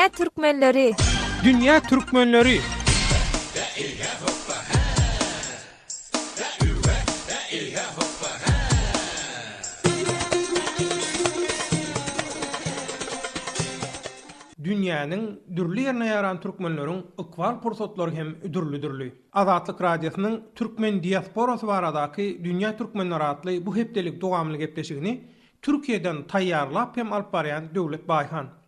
Dünya Türkmenleri. Dünya Türkmenleri. Dünýäniň dürli ýerine ýaran türkmenleriň ykbar pursatlary hem üdürli. Azatlyk radiosynyň türkmen diasporasy baradaky dünýä türkmenleri atly bu hepdelik dowamly gepleşigini Türkiýeden taýýarlap hem alyp barýan Döwlet Baýhan.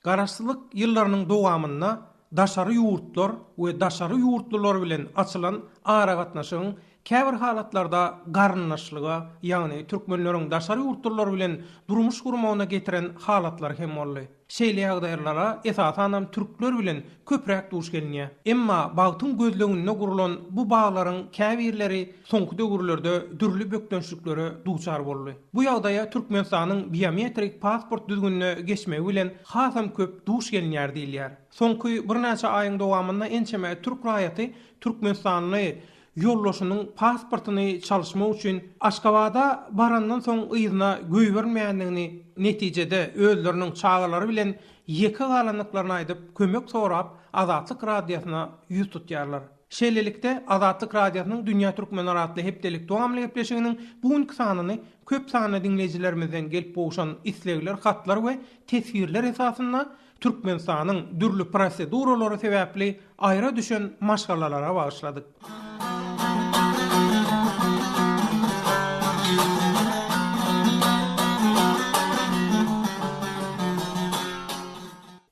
Garaşsylyk ýyllarynyň dowamynda daşary ýurtlar we daşary ýurtlular bilen açylan ara gatnaşygyň käbir halatlarda garynnaşlyga, ýagny türkmenleriň daşary ýurtlular bilen durmuş gurmagyna getiren halatlar hem boldy. Şeýle ýagdaýlara esasanam türkler bilen köprek duş gelýär. Emma bagtyň gözleginde gurulan bu baglaryň käbirleri soňky döwürlerde dürli bökdönçliklere duçar boldy. Bu ýagdaýa Türkmenistanyň biometrik pasport düzgünine geçmegi bilen hasam köp duş gelýär diýilýär. Soňky bir näçe aýyň dowamynda ençeme türk raýaty Türkmenistanyň yollaşynyň pasportyny çalışmak üçin Aşgabatda barandan soň ýyzyna göý bermeýändigini netijede özleriniň çağalary bilen ýeki galanlyklaryny aýdyp kömek sorap Azatlyk radiosyna ýüz tutýarlar. Şeýlelikde Azatlyk radiosynyň Dünýä Türkmenleri atly hepdelik dowamly gepleşiginiň bugunky sanyny köp sanly dinleýijilerimizden gelip bolşan islegler, hatlar we tesirler esasynda Türkmenistanyň dürli proseduralary sebäpli aýra düşen maşgalalara bagyşladyk.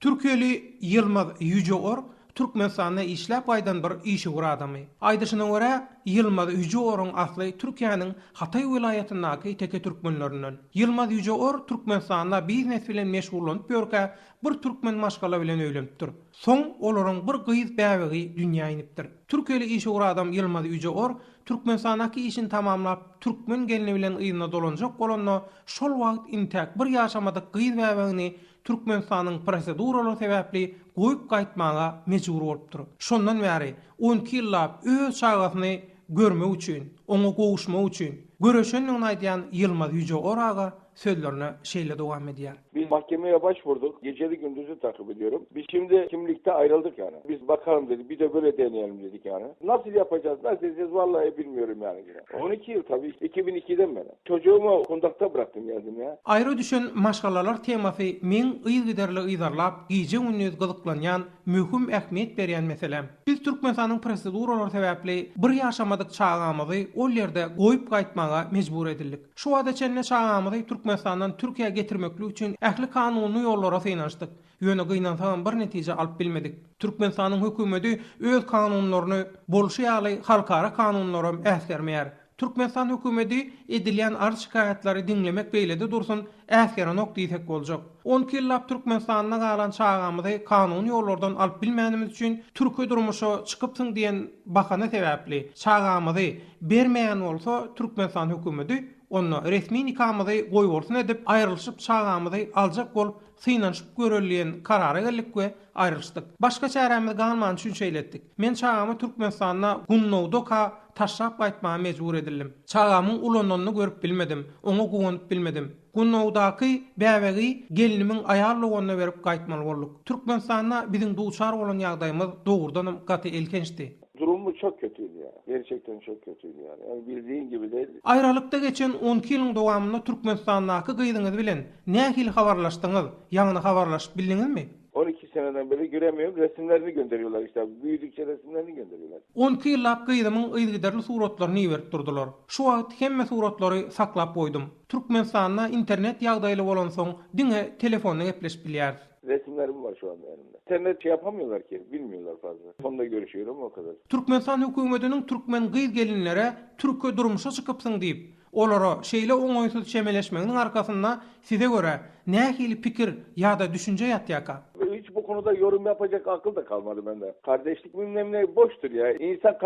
Türkiýeli Yılmaz Yüceor Türkmenistanda işläp aýdan bir işi gur adamy. Aýdyşyna görä Yılmaz Yüceoryň asly Türkiýanyň Hatay vilayatyndaky teke türkmenlerinden. Yılmaz Yüceor Türkmenistanda biznes bilen meşgullanyp ýörkä bir türkmen maşgala bilen öýlenipdir. Soň olaryň bir gyýyz bäwegi dünýä inipdir. Türkiýeli işi gur adam Yılmaz Yüceor Türkmenistandaky işini tamamlap türkmen gelini bilen ýygyna dolanjak bolanda şol wagt intäk bir ýaşamadyk gyýyz bäwegini Türkmenistanyň proseduralary sebäpli goýup gaýtmaga mejbur bolupdyr. Şondan bäri 12 ýyllap öz çağasyny görmek üçin, oňa gowuşmak üçin göreşenliň aýdýan Yılmaz Yüceor aga sözlerine şeýle dowam edýär. Biz mahkemeye başvurduk. Geceli gündüzü takip ediyorum. Biz şimdi kimlikte ayrıldık yani. Biz bakalım dedik. Bir de böyle deneyelim dedik yani. Nasıl yapacağız? Nasıl edeceğiz? Vallahi bilmiyorum yani. 12 yıl tabii. 2002'den beri. Çocuğumu kundakta bıraktım yazdım ya. Ayrı düşen maşgalalar teması men ýygyderli ýyzarlap, giýje gündüz gyzyklanýan, möhüm ähmiýet berýän meselem. Biz Türkmenistanyň proseduralary sebäpli bir ýaşamadyk çağamyzy ol ýerde goýup gaýtmaga mejbur edildik. Şu wada çenne çağamyzy Türkmenistandan Türkiýe getirmeklik üçin ähli kanuny ýollara synaşdyk. Ýöne gynansaň bir netije alyp bilmedik. Türkmenistanyň hökümeti öz kanunlaryny bolşaýaly halkara kanunlara äsgermeýär. Türkmenistan hökümeti edilýän arz şikayatlary dinlemek beýlede dursun, äsgere nokta ýetek boljak. 12 ýyllap Türkmenistanyna galan çağamyzy kanuny ýollardan alyp bilmänimiz üçin türkü durmuşa çykypsyň diýen bahana sebäpli çağamyzy bermeýän bolsa Türkmenistan hökümeti onu resmi nikamyzy goýborsun edip aýrylyşyp çağamyzy aljak bolup synanyşyp görelýän karara geldik we aýrylyşdyk. Başga çäremiz galman üçin şeýletdik. Men çağamy Türkmenistanyna Gunnowda taşrap gaýtmaga mejbur edildim. Çağamyň ulanyny görüp bilmedim, oňa gowunyp bilmedim. Gunnowdaky bäwegi gelinimiň aýarlygyna berip gaýtmaly bolduk. Türkmenistanda biziň duçar bolan ýagdaýymyz dogrudan gaty elkençdi. Durumu çok kötüydü ya. Gerçekten çok kötüydü yani. Yani bildiğin gibi değil. Ayralykda geçen 12 ýylyň dowamynda Türkmenistandaky gyýdyňyz bilen nähili habarlaşdyňyz, ýagny habarlaşyp bildiňizmi? 12 seneden beri göremiyorum. Resimlerini gönderiyorlar işte. Büyüdükçe resimlerini gönderiyorlar. 12 ýyllap gyýdymyň ýygyderli suratlaryny berip durdular. Şu wagt hemme suratlary saklap goýdum. Türkmenistanda internet ýagdaýly bolan soň diňe telefonna gepleşip bilýär. Resimlerim var şu anda elimde. İnternet yapamıyorlar ki. Bilmiyorlar fazla. Fonda görüşüyorum o kadar. Türkmenistan hökümetiniň türkmen gyýyz gelinlere türkçe durmuşa çykypsyň diýip, olara şeýle oňoýsuz çemeleşmeginiň arkasynda size göre nähili pikir ýa-da düşünje ýatýaka? Hiç bu o konuda yorum yapacak akıl da kalmadı bende. Kardeşlik bilmem ne boştur ya. İnsan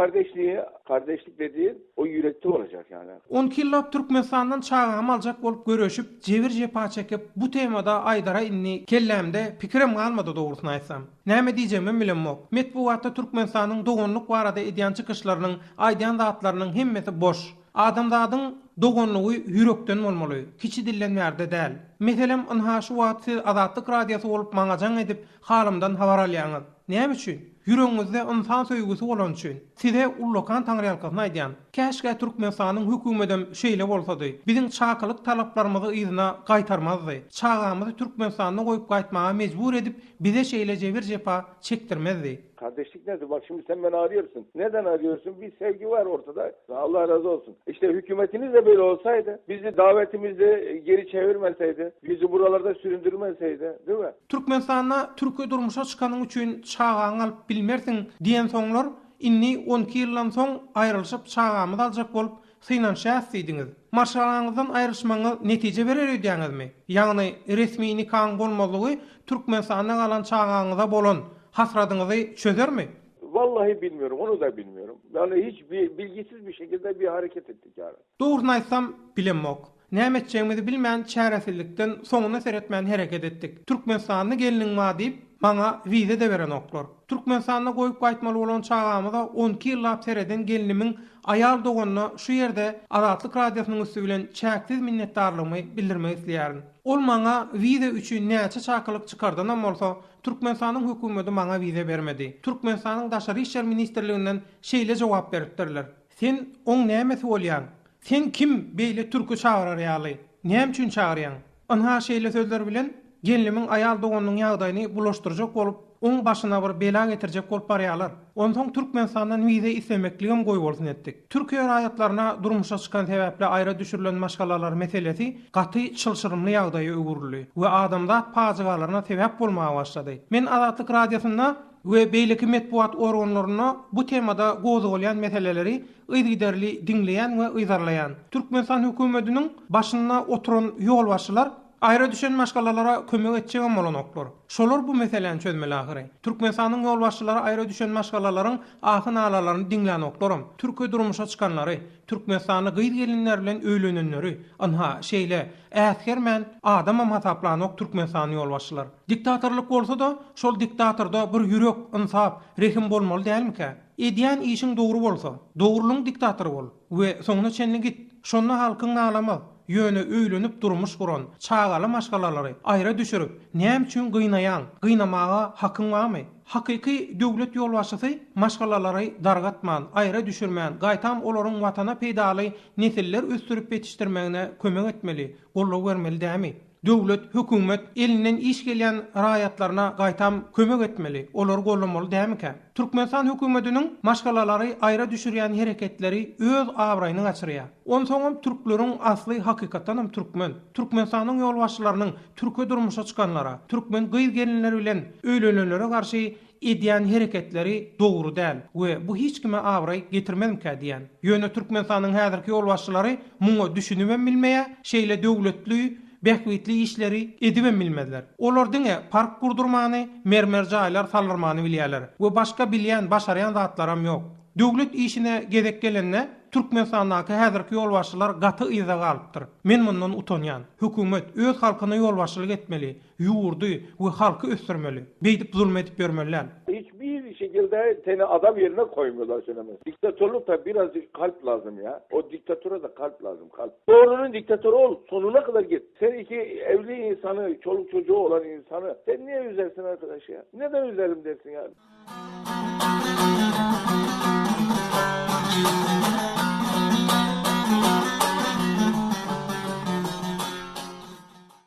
kardeşlik dediği o yürekte olacak yani. 10 yıllap Türkmenistan'dan çağam aljak bolup görüşüp, jewir jepa çekip bu temada aydara inni kellemde pikirim kalmadı doğrusunu aýtsam. Näme diýjegimi bilemok. Metbuatda Türkmenistan'ın dogonluk barada edýän çykyşlarynyň, aýdýan zatlarynyň hemmesi boş. Adamzadyň dogonlugy ýürekden bolmaly, kiçi dillen berde däl. Meselem anha şu wagt siz Azatlyk radiosu bolup maňajaň edip halymdan habar alýaňyz. Näme üçin? Yüreğinizde insan söýgüsi bolan üçin. Size ullokan taňryalkyny aýdýan. Käşke Türkmenistanyň hökümetem şeýle bolsady. Biziň çakylyk talaplarymyzy ýyzyna gaýtarmazdy. Çağamyzy Türkmenistanyna goýup gaýtmaga mejbur edip bize şeýle jewir jepa çekdirmezdi. Kardeşlik nedir? Bak şimdi sen beni arıyorsun. Neden arıyorsun? Bir sevgi var ortada. Allah razı olsun. İşte hükümetiniz de böyle olsaydı, bizi davetimizi geri çevirmeseydi, bizi buralarda süründürmeseydi, değil mi? Türkmenistan'a türkü durmuşa çıkanın üçün çağağın alıp bilmersin diyen soňlar inni 12 ýyldan soň aýrylyşyp çağağymyzy aljak bolup synaşýasydyňyz. Marşalaňyzdan aýryşmaňyz netije berer öýdýäňizmi? Ýagny resmi nikaň bolmalygy Türkmenistanyň galan çağağyňyza bolan hasradyňyzy çözermi? Vallahi bilmiyorum, onu da bilmiyorum. Yani hiç bilgisiz bir şekilde bir hareket ettik yani. Doğruny aýtsam bilemok. Näme etjegimizi bilmän çäresizlikden soňuna seretmän hereket etdik. Türkmenistanyň geliniň ma diýip maňa wize de beren oklar. Türkmenistanyna goýup gaýtmaly bolan çağamyza 12 ýyllap sereden gelinimiň aýal doganyna şu ýerde Azatlyk radiosynyň üstü bilen çäksiz minnetdarlygymy bildirmek isleýärin. Ol maňa wize üçin näçe çakylyk çykardynam bolsa, Türkmenistanyň hökümeti maňa wize bermedi. Türkmenistanyň daşary işler ministrliginden şeýle jogap beripdirler. Sen oň nämesi bolýan? Sen kim beýle türkü çağırar ýaly? Näme üçin çağırýan? Anha şeýle sözler bilen gelinimin aýal doganynyň ýagdaýyny bulaşdyrjak bolup, oň başyna bir bela getirjek bolup barýarlar. Ondan Türkmenistandan wize islemekligim goý bolsun etdik. Türkiýe raýatlaryna durmuşa çykan sebäple aýra düşürilen maşgalalar meselesi gaty çylşyrymly ýagdaýa öwürli we adamzat pazygalarına sebäp bolmaga başlady. Men Azatlyk radiosyna we beýleki metbuat organlaryna bu temada gozy bolýan meseleleri ýygyderli diňleýän we ýyzarlaýan. Türkmenistan hökümetiniň başyna oturan ýolbaşçylar aýra düşen maşgalalara kömek etjek bolan oklar. Şolar bu meseleni çözmeli ahyry. Türkmenistanyň ýolbaşçylary aýra düşen maşgalalaryň ahyn alalaryny diňlän oklarym. Türkiýe durmuşa çykanlary, Türkmenistanyň gyýy gelinler bilen öýlenenleri, anha şeýle äsgermen adamam hasaplanok Türkmenistanyň ýolbaşçylar. Diktatorluk bolsa da, şol diktatorda bir ýürek, insap, rehim bolmaly dälmiki? Edýän işiň dogry bolsa, dogrulyň diktatory bol we soňuna çenli git. Şonda halkyň alamy ýöne öýlenip durmuş buran çağaly maşgalalary aýra düşürip näme üçin gynnaýan, gynnamaga hakyň barmy? Hakyky döwlet ýolbaşçysy maşgalalary dargatman, aýra düşürmän, gaýtam olaryň watana peýdaly nesiller ösdürip ýetişdirmegine kömek etmeli, golluk bermeli dämi? Döwlet, hökümet elinden iş gelýän raýatlaryna gaýtam kömek etmeli, olar gollamaly dämiki? Türkmenistan hökümetiniň maşgalalary aýra düşürýän hereketleri öz awraýyny gaçyrýar. Onsoňam türkleriň asly hakykatdanam türkmen. Türkmenistanyň ýolbaşçylarynyň türkü durmuşa çykanlara, türkmen gyýy gelinleri bilen öýlenenlere garşy edýän hereketleri dogry däl we bu hiç kime awraý getirmemkä diýen. Ýöne Türkmenistanyň häzirki ýolbaşçylary muňa düşünüben bilmeýär, şeýle döwletli behwitli işleri edibem bilmediler. Olar diňe park gurdurmany, mermer jaýlar sallarmany bilýärler we başga bilýän, başarýan zatlaram ýok. Döwlet işine gezek gelende Türkmenistandaky häzirki ýolbaşçylar gaty ýyza galypdyr. Men mundan utanýan. Hökümet öz halkyna ýolbaşçylyk etmeli, ýurdy we halky ösdürmeli. Beýdip zulm edip bermeliler. Hiçbir şekilde seni adam yerine koymuyorlar söylemez. Diktatörlükte birazcık kalp lazım ya. O diktatöre de kalp lazım, kalp. Doğrunun diktatörü ol, sonuna kadar git. Sen iki evli insanı, çoluk çocuğu olan insanı sen niye üzersin arkadaş ya? Neden üzerim dersin ya?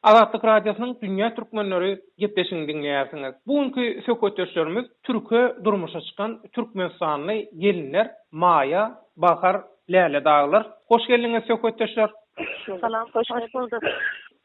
Azatlyk radiosynyň dünýä türkmenleri gepleşigini dinleýärsiňiz. Bugünkü söhbetdeşlerimiz türkü durmuşa çykan Türkmenistanly gelinler Maya, Bahar, Läle daglar. Hoş geldiňiz söhbetdeşler. Salam, hoş bulduk.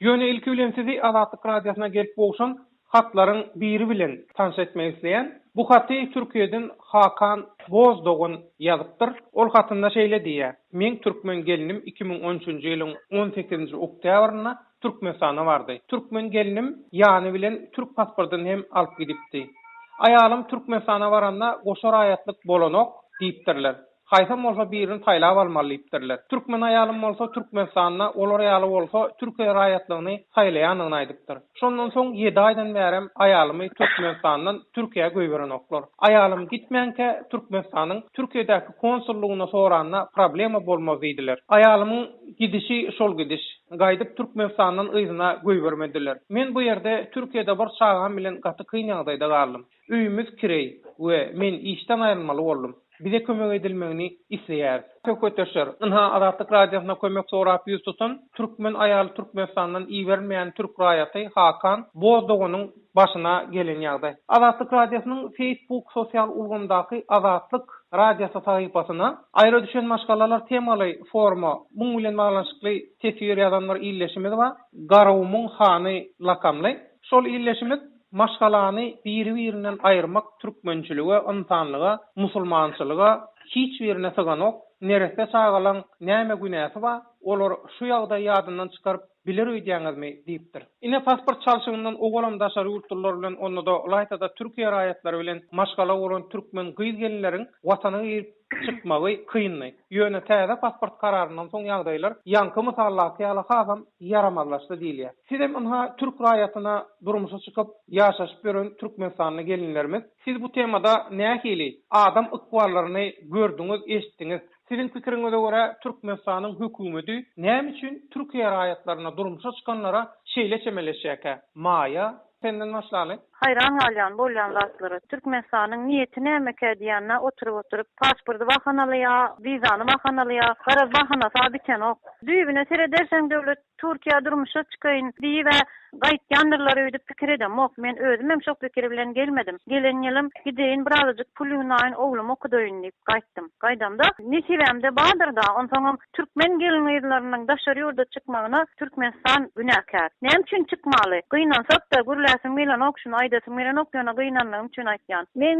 Ýöne ilki bilen sizi Azatlyk radiosyna gelip bolşan hatlaryň biri bilen tanış etmek isleýän. Bu haty Türkiýeden Hakan Bozdogun ýazypdyr. Ol hatynda şeýle diýär: "Men türkmen gelinim 2013-nji ýylyň 18-nji oktýabryna Türkmenistana bardy. Türkmen gelinim ýany bilen türk pasportyny hem alyp gidipdi. Aýalym Türkmenistana baranda goşa raýatlyk bolanok diýipdirler. Haýsam bolsa birini taýlap almalydypdirler. Türkmen aýalym bolsa Türkmenistana, olar aýaly bolsa Türkiýe raýatlygyny taýlaýanyny aýdypdyr. Şondan soň 7 aýdan bäri aýalymy Türkmenistandan Türkiýe göýberen oklar. Aýalym gitmänke Türkmenistanyň Türkiýedäki konsullugyna soranda problema bolmaz diýdiler. Aýalymyň gidişi şol gidiş. Gaýdyp Türkmenistandan yzyna göýbermediler. Men bu ýerde Türkiýede bir çağan bilen gaty kyn ýagdaýda galdym. Üýümüz kirey we men işden aýrylmaly boldum. Bize kömek edilmegini isleýär. Kököteşer. Inha Azatlyk radiosyna kömek sorap ýüz tutun. Türkmen aýaly Türkmenistandan iýermeýän türk raýaty Hakan Bozdogunyň başyna gelen ýagdaý. Azatlyk radiosynyň Facebook sosial ulgamdaky Azatlyk radiosu sahypasyna aýra düşen maşgalalar temaly forma muň bilen baglanşykly tesir ýazanlar illeşimi we garawmyň hany lakamly. Şol illeşimi maşgalany biri-birinden aýyrmak türkmençiligi, yntanlyga, musulmançylyga hiç birine syganok, nerede çağalan näme günäsi ba, olar şu ýagdaý ýadyndan çykaryp bilir öýdýäňizmi diýipdir. Ine pasport çalşygyndan ogalam daşary ýurtlar bilen onda da Laytada Türkiýe raýatlary bilen maşgala bolan türkmen gyýz gelinleriň watanyna girip çykmagy kynly. Ýöne täze pasport kararyndan soň ýagdaýlar ýanky mysallaky ýaly hasam yaramazlaşdy diýilýär. Sizem onha türk raýatyna durmuşa çykyp ýaşaşyp gören türkmenistanyň gelinlerimiz, siz bu temada nähili adam ykballaryny gördüňiz, eşitdiňiz? Sizin pikiriňize görä Türkmenistanyň hökümeti näme üçin Türkiýe raýatlaryna durmuşa çykanlara şeýle çemeleşýär? Maýa, senden başlaly. Hayran alýan bolýan zatlary Türkmenistanyň niýeti nämeke diýänne oturup pasporty bahanalýa, wizany bahanalýa, garaz bahanasy biten ok. Düýbüne seredersen döwlet Türkiýe durmuşa çykaýyn diýip we gaýtýanlar öýdüp pikir edem. Ok, men özüm hem şok pikir bilen gelmedim. Gelen ýylym gideýin birazajyk pulum aýyn oglum okudaýyn diýip gaýtdym. Gaýdamda nesibemde badyr da, onsoň türkmen gelinleriniň daşary ýurda çykmagyna Türkmenistan günäkär. Näme üçin çykmaly? Gynansak da gürläsiň bilen okşuny aýdasy bilen okýana gynanlygym üçin aýtýan. Men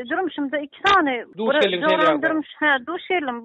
durmuşymda 2 sany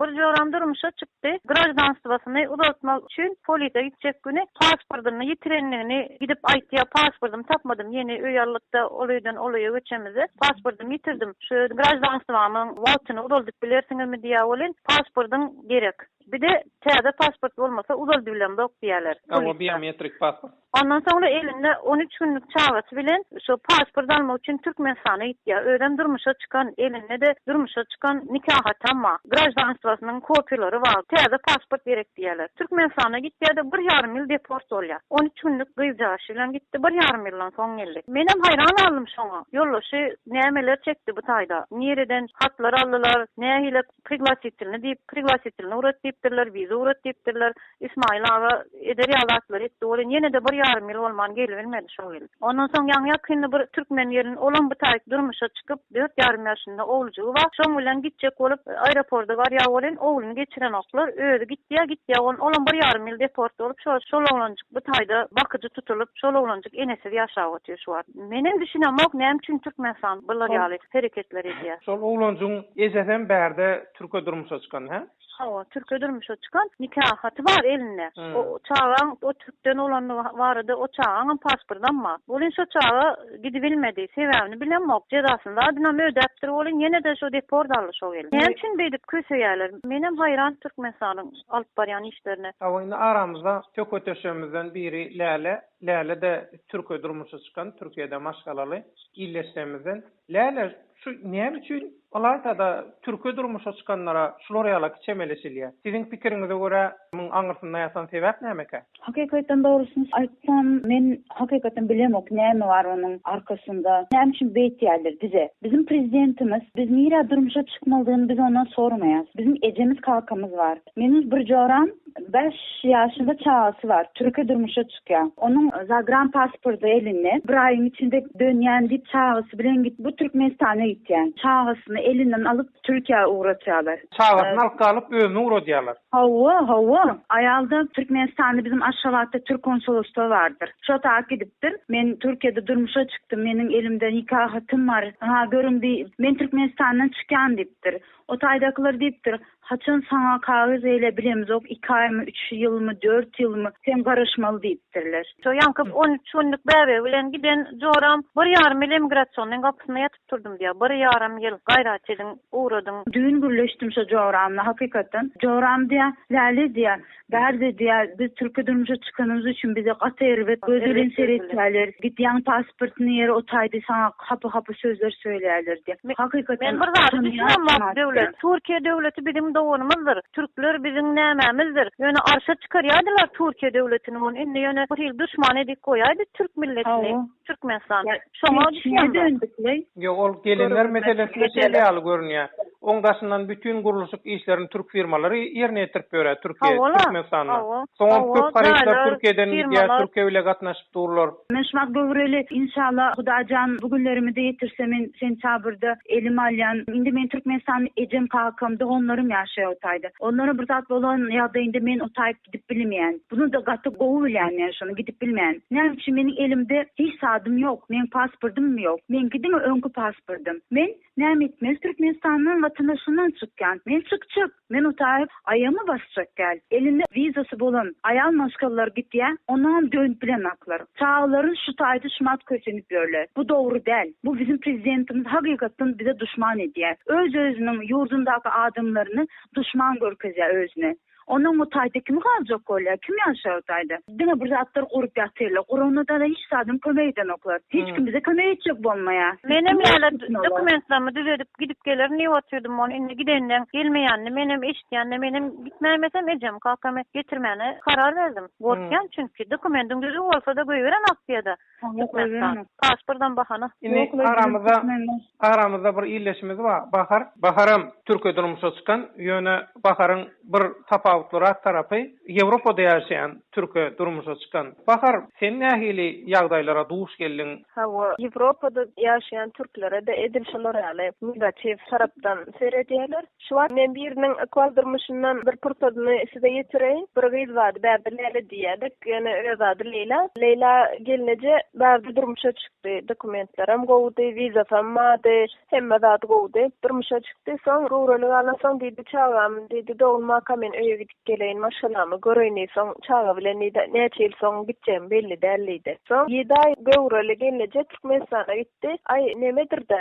bir joran durmuşa çykdy. Grajdanstwasyny uzatmak üçin polisiýa gitjek güni pasportyny ýitirenligini gidip aýtdy, pasportym tapmadym, ýeni öýarlykda oluydan oluya geçemizi. Pasportumy ýitirdim. Şu grajdanstwamyň wagtyny uzaldyp bilersiňizmi diýä bolan, pasportyň gerek. Bir de täze pasport bolmasa uzaldy bilen dok diýerler. Ama biometrik pasport. Ondan sonra elinde 13 günlük çağatı bilen şu pasport almak için Türkmenistan'a gitti. Öğren durmuşa çıkan elinde de durmuşa çıkan nikah tamma. Grajdanstwasynyň kopyaları var. Täze pasport gerek diýerler. Türkmenistan'a gitti de 1,5 ýyl deport bolýar. 13 günlük gyýjaş bilen gitti 1,5 ýyldan soň geldi. Menem hayran aldım şoňa. Ýollaşy nämeler çekdi bu taýda. Nereden hatlar aldylar, nähile priglasitilni diýip priglasitilni uratdypdylar, wiza uratdypdylar. İsmail aga eder ýalatlar etdi. Olan ýene de 1,5 ýyl bolman gelmedi şo ýyl. Ondan soň ýakynda bir türkmen ýerin olan bu taýyk durmuşa çykyp 4,5 ýaşynda owljugy bar. Şoň bilen gitjek bolup aeroportda garýa bolan owluny geçiren oklar öýde gitdi. Olan 1,5 ýyl deport bolup şol owlanjyk bu taýda bakyjy tutulup şol owlanjyk enesi ýaşap otýar şu wagt. Menem düşünemok näme üçin Türkmenistan bular ýaly hereketler edýär. Şol owlanjyň ejesem bärde Türkiýe durmuşa çykan, ha? Hawa Türkiýe durmuşa çykan nikahaty bar elinde. O çağan o Türkden olan barada o çağan pasportdan ma. Bolin şu çağa gidip bilmedi. Sebäbini bilenmok. Jazasynda adyna mödäpdir bolin ýene de şu deport alýar şol ýyl. Näme üçin beýdip köseýärler? Menem hayran Türkmenistanyň alyp barýan işlerine. Hawa aramyzda kököteşemizden biri Läle de Türkiýe durmuşa çykan, Türkiýede maşgalaly illeşlemizden. Läle şu näme üçin Alaytada Türkiýe durmuşa çykanlara şular ýaly çemeleşilýär. Siziň pikiriňize görä muň aňyrsynda ýasan sebäp nämeke? Hakikaten doğrusunuz aytsam, men hakikaten bilemok näme bar onuň arkasynda. Näme üçin beýtýärler bize? Bizim prezidentimiz biz niýe durmuşa çykmalydygyny biz ondan sormaýas. Bizim ejemiz kalkamız var. Menin bir joran 5 ýaşynda çağasy var. Türkiýe durmuşa çykýar. Onuň zagran pasportu elinde bir aýyň içinde dönýän diýip çağasy bilen git bu Türkmenistana gitýän. Çağasyny elinden alıp Türkiye'ye uğratıyorlar. Çağatını alıp kalıp özüne uğratıyorlar. Hava. Ayalda Türkmenistan'da bizim aşağılatta Türk konsolosluğu vardır. Şu takip ediptir. Men Türkiye'de durmuşa çıktım. Menin elimde nikah hatım var. Men Türkmenistan'dan çıkan diptir. O taydakiler diptir. Haçın sana kağız eyle bilemiz. 2 ay mı, 3 yıl mı, 4 yıl mı? Sen karışmalı deyiptirler. So yankıp 13 günlük bebe bilen giden joram 1,5 yıl emigrasyonun kapısına yatıp durdum diye. 1,5 yıl gayret edin, uğradım. Düğün gürleştim şu joramla hakikaten. Joram diye, lale diye, derdi diye biz Türkiye durmuşa çıkanımız için bize katır ve gözülün seyretlerler. Git yan pasportunu yere otaydı sana hapı sözler söylerler diye. Hakikaten. Men bir zat düşünmem devlet. Türkiye devleti bizim doğrumuzdur. Türkler bizim nämemizdir. Yani arşa çıkaryadılar Türkiye devletini. Onun indi yani bir yıl düşman edik koyaydı Türk milletini. Türkmenistan. Şoma düşünmem. Yok, ol gelinler meselesine şeyle görünüyor. Ondaşından bütün kuruluşluk işlerini Türk firmaları yerine getirip göre Türkiye, Türkmenistan'da. Son Türk kardeşler Türkiye'den diye Türkiye ile katnaşıp dururlar. Meşmak bövreli inşallah Hudacan bugünlerimi de yetirsem sentabırda elim alyan. Indi men Türkmenistan'ın ecem kalkamda onlarım yaşaya otaydı. Onların bir zat olan ya indi men otayıp gidip bilmeyen. Bunu da gatı govu bilen yani şunu gidip bilmeyen. Ne için benim elimde hiç sadım yok. Men pasportum yok. Men gidin önkü pasportum. Men ne etmez Türkmenistan'ın vatandaşından çıkan. Men çık. Men otayıp ayağımı basacak gel. Elinde vizası bulun. Ayağın maşkallar gitti ya. Ondan dönüp bilen aklar. Çağların şu taydı şumat köşenip böyle. Bu doğru değil. Bu bizim prezidentimiz hakikaten bize düşman ediyor. Özünün yurdundaki adımlarını düşman görkezya özüne. Onun o tayda kim kalacak öyle? Kim yaşar o tayda? Dine burada atlar kurup yatırlar. Koronada da hiç sadım kömeyden oklar. Hiç kim bize kömey edecek olmaya. Benim dokumentlarımı düzeltip gidip gelir. Niye atıyordum onu? İndi gidenden gelmeyenle, benim işleyenle, benim gitmeyemesem edeceğim. Kalkamet getirmeyene karar verdim. Borçken çünkü dokumentum düzü olsa da koyuveren Aksiya'da. Pasportdan bahana. Yine aramızda bir iyileşimiz var. Baharım Türkiye durmuşa çıkan yöne Bahar'ın bir tapavutlara tarafı Avrupa'da yaşayan Türkiye durmuşa çıkan. Bahar, sen nähili ýagdaýlara duş geldin? Avrupa'da yaşayan Türklere de edilşilere negatif tarapdan seyredýärler. Şu an men birinin akaldırmışından bir purtadını size yetireyim. Bir gıyız vardı, bäbirleri diýerdik. Yani özadı Leyla gelince bäbir durmuşa çıktı. Dokumentlerim gowdy, viza fammadı, hemme zat gowdy. Durmuşa çıktı. Soň gowralyk alasaň diýdi, çağam diýdi, dogulma kamen öýe gidip geleýin maşalamy göreyni. Soň çağa bilen näçe ýyl soň gitjem belli däldi. Soň 7 ay gowralyk gelince Türkmenistana gitdi. Ay nemedir-de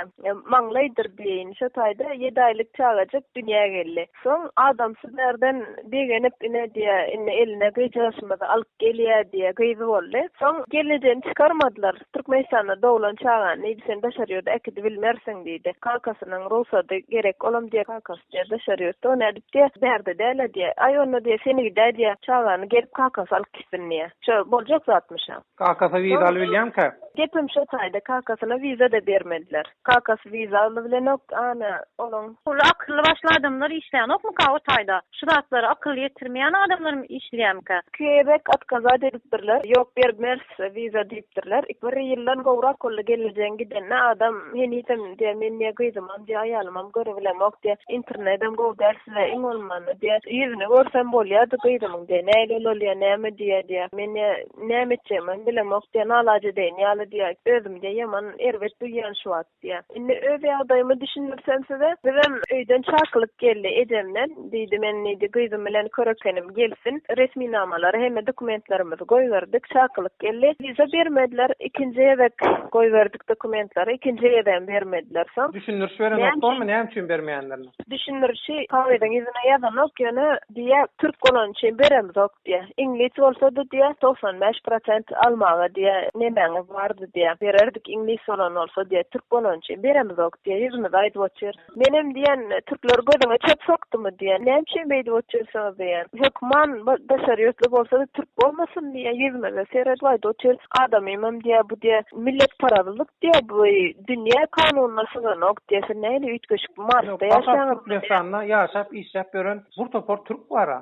maňlaýdyr diýin. Şo taýda 7 aylyk çağajak dünýäge geldi. Soň adam sizlerden degenip ine diýe, ine eline gyjasmada alyp gelýär diýe gyzy boldy. Soň gelenden çıkarmadylar. Türkmenistana dowulan çağan näde sen daşarýardy, ekidi bilmersiň diýdi. Kalkasynyň ruhsaty gerek olam diýe kalkasy daşarýardy. Onu diýdi, berde däle diýe. Ay onu diýe seni diýe çağany gelip kalkasy alyp gitsin diýe. Şo boljak zatmyşa. Kalkasy viza alyp bilýän ka? Gepim şo taýda kalkasyna viza da bermediler. Kalkasy viza alyp bilen ana olan. Ulu akıllı başlı adamlar işleyen ok mu ka o taýda? Şuratları akıl yetirmeyen adamlar mı işleyen ka? Quebec atkaza edipdirler. Yok bermez viza diýipdirler. 2 ýyldan gowrak kolle gelýän giden adam henitem diýe men niýe gyzymam diýe aýalymam görebilem ok diýe internetten gow dersize iň bolmany diýe ýüzüne görsem bolýardy gyzymyň diýe näle bolýar näme diýe men näme etjemem bilem ok diýe nalaje diýe ýaly diýe özüm diýe ýaman erwet duýan şu wagt diýe. Indi öz ýagdaýymy düşünürsem size bizim öýden çakylyk geldi edemden diýdi men näde gyzym bilen körekenim gelsin resmi namalary hem dokumentlerimizi goýberdik çakylyk geldi viza bermediler ikinji ýerek goýberdik dokumentlary ikinji ýerden bermediler soň Düşünürüş beren oktormy näme üçin bermeýänler? Düşünürşi kawydan ýüzüne ýazan ok ýöne diýe Türk bolan üçin beremiz ok diýe ingliz bolsa da diýe 95% almaga diýe nemäňe bardy diýe bererdik ingliz bolan bolsa diýe Türk bolan üçin beremiz ok diýe ýüzüne aýdyp otur menem diýen Türkler gödüňe çöp sokdumy diýe näme üçin beýdi otursa diýe hökman başarýatly bolsa da Türk bolmasyn diýe ýüzüne seredip aýdyp otur adamymam diýe bu diýe millet paralylyk diýe bu dünýä kanunyna sygan ok diýe näme ütgeşik Marsda ýaşaýan Türkmenistan'da yaşap işlep gören bir topor Türk var ha.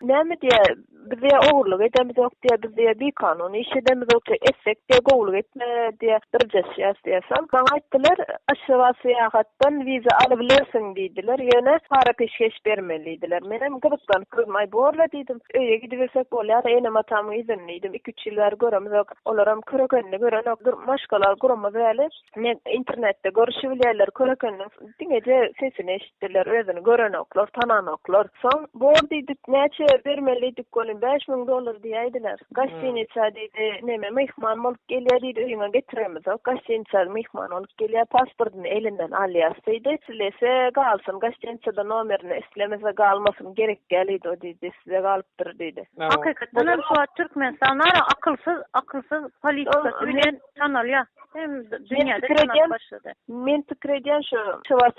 Näme diýe bize oğurluk edemiz yok diye bize bir kanun işedemiz yok diye esek diye oğurluk etme diye dırcasıyas diyersem. Bana aittiler aşıva seyahattan vize alabilirsin deydiler. Yine para peşkeş vermeliydiler. Menem gıdıktan kırmay borla dedim. Öyle gidiversek bolar enem atamı izinliydim. 2-3 yıllar göremiz yok. Olaram kırıkönlü gören yok. Maşkalar kuramaz öyle. Ne internette görüşübilirler kırıkönlü. Dinece sesini eşittiler. Özünü gören oklar, tanan oklar. Son bor dedik neçe vermeliydik golün $5,000 diyeydiler. Gazetini sadeydi neme mihman olup geliyor deydi. Öyüne getiremiz yok. Gazetini sadeydi mihman olup geliyor. Pasportunu elinden alıyastıydı. Silese kalsın. Gazetini sadeydi nomerini islemese kalmasın gerek geliydi o deydi. Size kalıptır deydi. Hakikaten şu Türkmenistanlar akılsız politikası bilen tanılıyor. Hem dünyada tanıt başladı. Men tikrediyen şu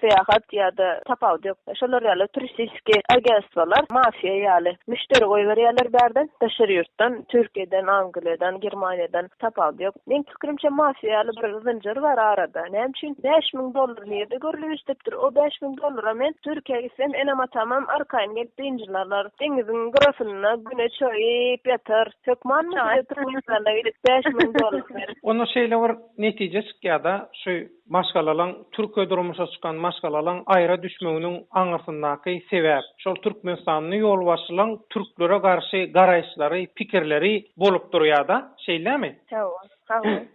seyahat ya da tapav yok. Şolar ýaly turistik agentstwalar mafiya ýaly müşteri goýberýärler berden daşary ýurtdan, Türkiýeden, Angliýadan, Germaniýadan tapaw yok. Men pikrimçe mafiya ýaly bir zynjyr bar arada. Näme üçin $5,000 nerede görülýärdir? O $5,000 men Türkiýeге gitsem enama tamam arkaýyn gelip dinjirler. Deňiziň garasyna güne çöýüp ýatar. Tökman mı? Türkmenistan'a gidip $5,000 Onu şeýle bir netije çykýarda şu maşgalalan Türkiýe durmuşa çykan maşgalalan aýra düşmeginiň aňyrsyndaky sebäp şol Türkmenistanyň ýol başlayan türklere garşy garaýşlary, pikirleri bolup durýarda, şeýlemi?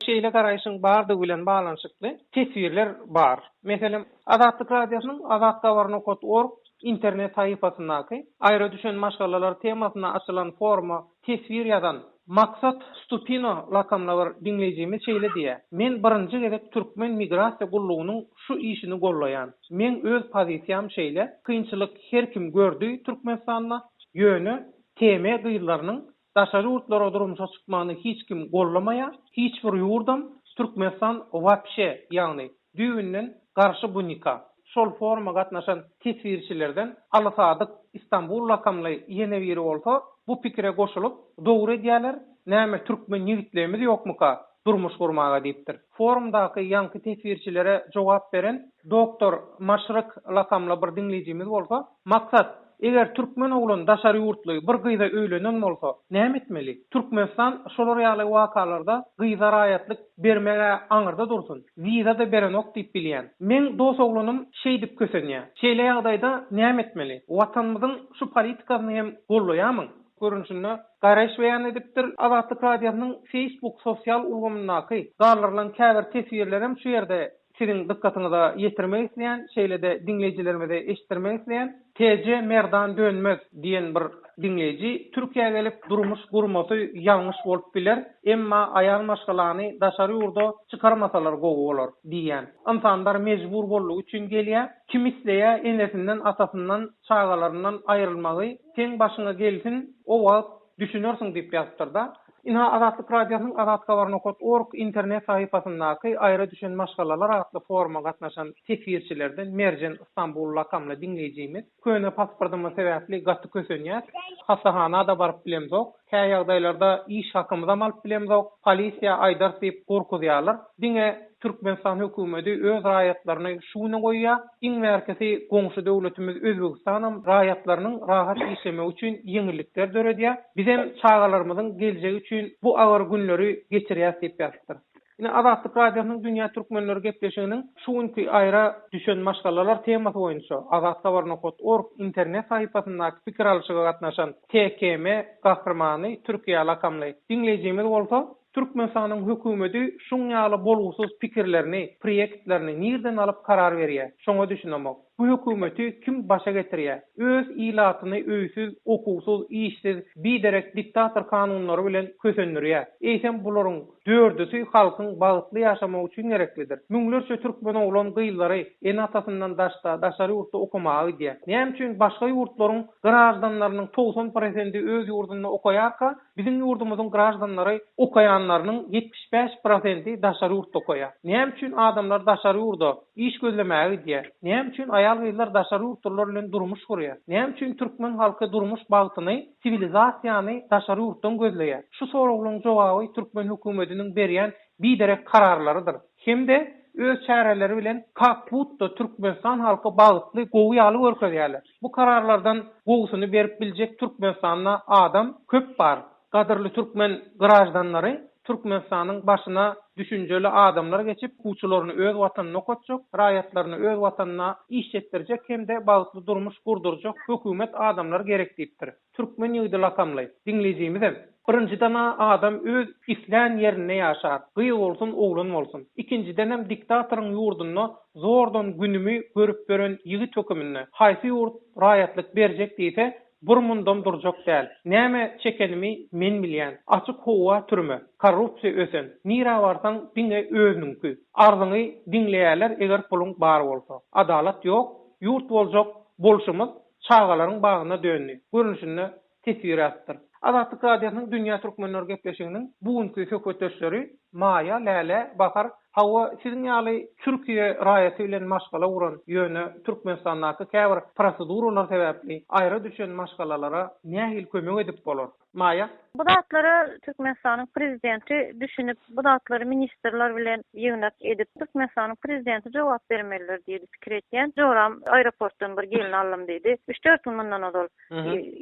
Şeýle garaýşyň bardygy bilen balanşykly tesbirler bar. Meselem Azatlyk Radiosynyň azatgabarny.org internet sahypasyndaky aýra düşen maşgalalar temasyna açylan forma tesbir ýazan Maksat Stupino lakamlavar dinleyicimiz şeýle diýär. Men birinji gerek Türkmen migrasiýa gullugynyň şu işini gollaýan. Men öz pozisiýam şeýle, kynçylyk her kim gördü Türkmenistanda ýöne teme gyýlarynyň daşary ýurtlara durmuşa çykmagyny hiç kim gollamaýar. Hiç bir ýurdam Türkmenistan wapşe ýagny düýünden garşy bunika. Şol forma gatnaşan tesbirçilerden Alasadyk İstanbul lakamly ýene biri bolsa bu pikire goşulyp dogry edýärler. Näme türkmen ýigitlerimiz ýokmuka durmuş gurmaga diýipdir. Forumdaky ýanky tesbirçilere jogap beren doktor Maşryk lakamly bir dinleyicimiz bolsa, maksat eger türkmen oglan daşary ýurtly bir gyýda öýlenen bolsa, näme etmeli? Türkmenistan şolar ýaly wakalarda gyýda raýatlyk bermege aňyrda dursun. Wiza da berenok diýip bilýän. Men dos oglanym şeý diýip kösenýär. Şeýle ýagdaýda näme etmeli? Watanymyzyň şu politikasyny hem gollaýarmy? Görünüşünde garaýş beýan edipdir. Azatlyk Radiosynyň Facebook sosial ulgamyndaky garlarylan käbir tesbirlerem şu ýerde siziň dikkatyňyza ýetirmek isleýän, şeýle de dinleýijilerimize eşitdirmek isleýän TC Merdan Dönmez diýen bir dinleýiji Türkiýeге gelip durmuş gurmasy ýalňyş bolup biler, emma aýal maşgalany daşary ýurda çykarmasalar gowy bolar diýen. Insanlar mejbur bollugy üçin gelýär. Kim isleýär enesinden, atasından, çagalaryndan aýrylmagy, teň başyna gelsin, o wagt düşünürsiň diýip ýazdyr-da. Ina Azatlyk Radiosynyň azatgabarny.org internet sahypasyndaky aýra düşen maşgalalar adly forma gatnaşan tesbirçilerden Merjen İstanbul lakamly dinleýijimiz köne pasportymy sebäpli gatty kösenýär. Hastahanada baryp bilemzok. Käy ýagdaýlarda iş hakymydan alyp bilemzok. Polisiýa aýdar diýip gorkudýarlar. Diňe Türkmenistan hökümeti öz raýatlaryny şuny goýýar. Iň merkezi goňşy döwletimiz Özbegistanam raýatlarynyň rahat işleme üçin ýeňillikler döredýär. Bizim çağalarymyzyň geljegi üçin bu awar günleri geçirýär diýip ýazdyr. Ine Azatlyk Radiosynyň dünýä türkmenleri gepleşiginiň şuňky aýra düşen maşgalalar temasy boýunça azatgabarny.org internet sahypasyndaky pikir alşyga gatnaşan TKM gahrmany Türkiýe lakamly dinleýijimiz bolsa, Türkmenistanyň hökümeti şuň ýaly bolgusyz pikirlerini, proýektlerini nirden alyp karar berýär. Şoňa düşünemek. Bu hökümeti kim başa getirýär? Öz ilatyny öýsüz, okuwsuz, işsiz, biderek diktator kanunlary bilen kösendirýär. Eýsem bularyň dördüsi halkyň bagtly ýaşamagy üçin gereklidir. Müňlerçe türkmen oglan gyýlary en atasyndan daşary ýurtda okumagy diýär. Näme üçin başga ýurtlaryň grajdanlarynyň 90% öz ýurdunda okaýarka, bizim ýurdumyzyň grajdanlary okaýanlarynyň 75% daşary ýurtda okaýar. Näme üçin adamlar daşary ýurda iş gözlemäge diýär? Näme üçin aýal daşary ýurtlar bilen durmuş gurýar? Näme üçin türkmen halky durmuş bagtyny, sivilizasiýany daşary ýurtdan gözleýär? Şu soragyň jogaby türkmen hökümetiniň berýän biderek kararlarydyr. Hem de öz çäreleri bilen Kakbutda Türkmenistan halky bagtly gowy ýaly görkezýärler. Bu kararlardan gowusyny berip biljek Türkmenistanyna adam köp bar. Gadyrly türkmen grajdanlary Türkmenistanyň başyna düşünjeli adamlar geçip kuçularyny öz watanyna okutjak, raýatlaryny öz watanyna işletdirjek hem-de bagtly durmuş gurdurjak hökümet adamlar gerek diýipdir. Türkmen ýygy lakamly. Dinlejimiz birinciden adam öz islan yerine ýaşar. Gyý bolsun, oglan bolsun. İkinciden hem diktatoryň ýurduny zordan günümi görüp gören ýygy tökümini haýsy ýurt raýatlyk berjek diýse burmundam durjak däl. Näme çekenimi men bilýän. Açyk howa türme, korrupsiýa ösen. Nira barsaň diňe özüňkü. Arzyňy dinleýärler eger puluň bar bolsa. Adalat ýok, ýurt boljak bolşumyz çağalaryň bagyna döndü. Görünüşinde tesir etdir. Azatlyk Radiosynyň Dünýä Türkmenleri gepleşiginiň bugünkü söhbetleri Maya Läle Bakar. Hawa sizin ýaly Türkiýe raýaty bilen maşgala uran ýöne Türkmenistanyňky käbir proseduralar sebäpli aýra düşen maşgalalara nähil kömek edip bolar? Maya Bu datları Türkmenistan'ın prezidenti düşünüp, bu datları ministerler bilen ýygnak edip, Türkmenistan'ın prezidenti cevap vermeliler diýdi pikir etýän. Joram aeroportdan bir gelin alym diýdi. 3-4 gün mundan odol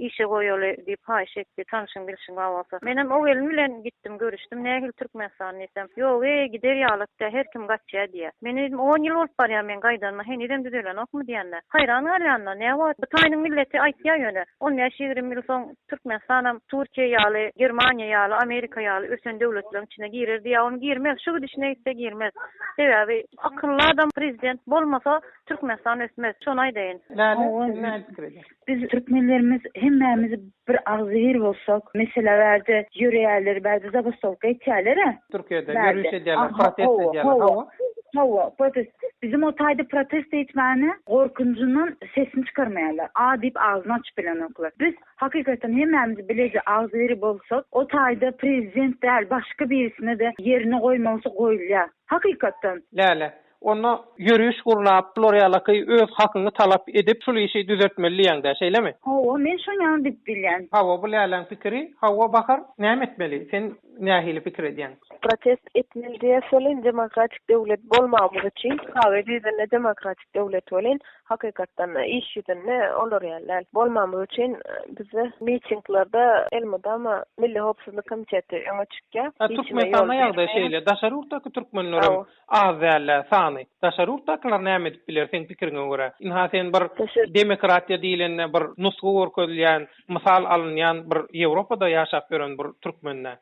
işe goýaly diýip haýş etdi, tanışyň bilişiň bolsa. Menem o gelin bilen gitdim, görüşdüm. Nähil Türkmenistanyň desem, ýok, gider ýalykda her kim gaçýar diýär. Menem 10 ýyl bolup barýar men gaýdanma, heniden düzelen okmy diýenler. Haýran garýanlar, näme var? Bu taýnyň milleti aýtýar ýöne. 10 ýaş 20 ýyl soň Türkmenistan Türkiýe ýaly, Germaniýa ýaly, Amerika ýaly ösen döwletleriň içine girer diýär, onu girmez, şu gidişine gitse girmez. Sebäbi akylly adam prezident bolmasa Türkmenistan ösmez. Şonu aýdaýyn. Biz Türkmenlerimiz hemmämiz bir agzyr bolsak, meselelerde ýöreýärler, bäzi zabostowka etýärler. Türkiýede ýürüş edýärler, protest edýärler. Hawa, bizim o taýda protest etmäni gorkunjundan sesini çıkarmaýarlar. A diýip ağzyny açyp bilen oklar. Biz hakikaten hemmämiz bilegi agzyry bolsak, o taýda prezident däl, başga birisine de yerine goýmasy goýulýar. Hakikaten. Läle. Onu yürüyüş gurlap, Florialaky öz hakyny talap edip şol işi düzeltmeli ýa-da şeýlemi? Hawa, men şo ýany diýip bilýän. Hawa bu Läleň pikiri, Hawa Bakar näme etmeli? Sen nähili pikir edýän? Protest etmeli diye söyleyin, demokratik devlet bolmamız için kahvedizinde demokratik devlet olin hakikaten iş yüzünde olur yerler. Bolmamız için bize mitinglerde elmudama Milli Hopsuzluk Komiteti öňe çykýar. Türkmenistan'a ýagdaý şeýle, daşary urtaky türkmenleriň azäle sany. Daşary urtaklar näme edip biler sen pikiriňe görä? Inha sen bir demokratiýa diýilende bir nusga görkezilýän, mysal alynýan bir Ýewropada ýaşap gören bir türkmenler.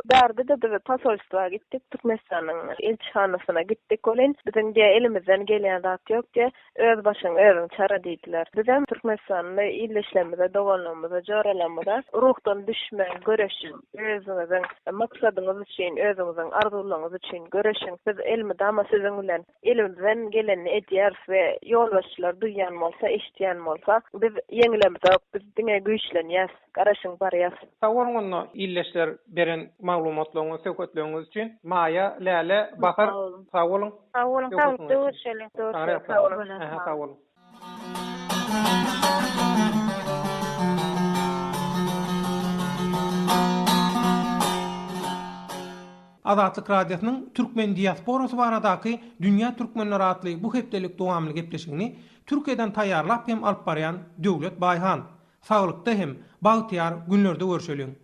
Bärde de pasolstwa gittik, Türkmenistan'ın elçihanasyna gittik olin. Bizim de elimizden gelýän zat ýok diye öz başyň özüň çara diýdiler. Bizim Türkmenistan'da illeşlemede, doganlamada, joralamada ruhdan düşmän, göreşin, özüňiziň maksadyňyz üçin, özüňiziň arzularyňyz üçin göreşin. Biz elmide ama siziň bilen elimizden geleni edýäris we ýolbaşçylar duýýan bolsa, eşitýän bolsa, biz ýeňilemizok, biz diňe güýçlenýäs, garaşyň barýas. Sawolgyny illeşler beren maglumatlaryňy söhbetleriniz üçin Maya Läle Bakar sağ olun. Sağ olun. Sağ olun. Azatlyk Radiosynyň Türkmen diasporasy baradaky Dünýä Türkmenleri adly bu hepdelik dowamly gepleşigini Türkiýeden taýýarlap hem alyp barýan Döwlet Baýhan. Saglykda hem bagtyar günlerde görüşelim.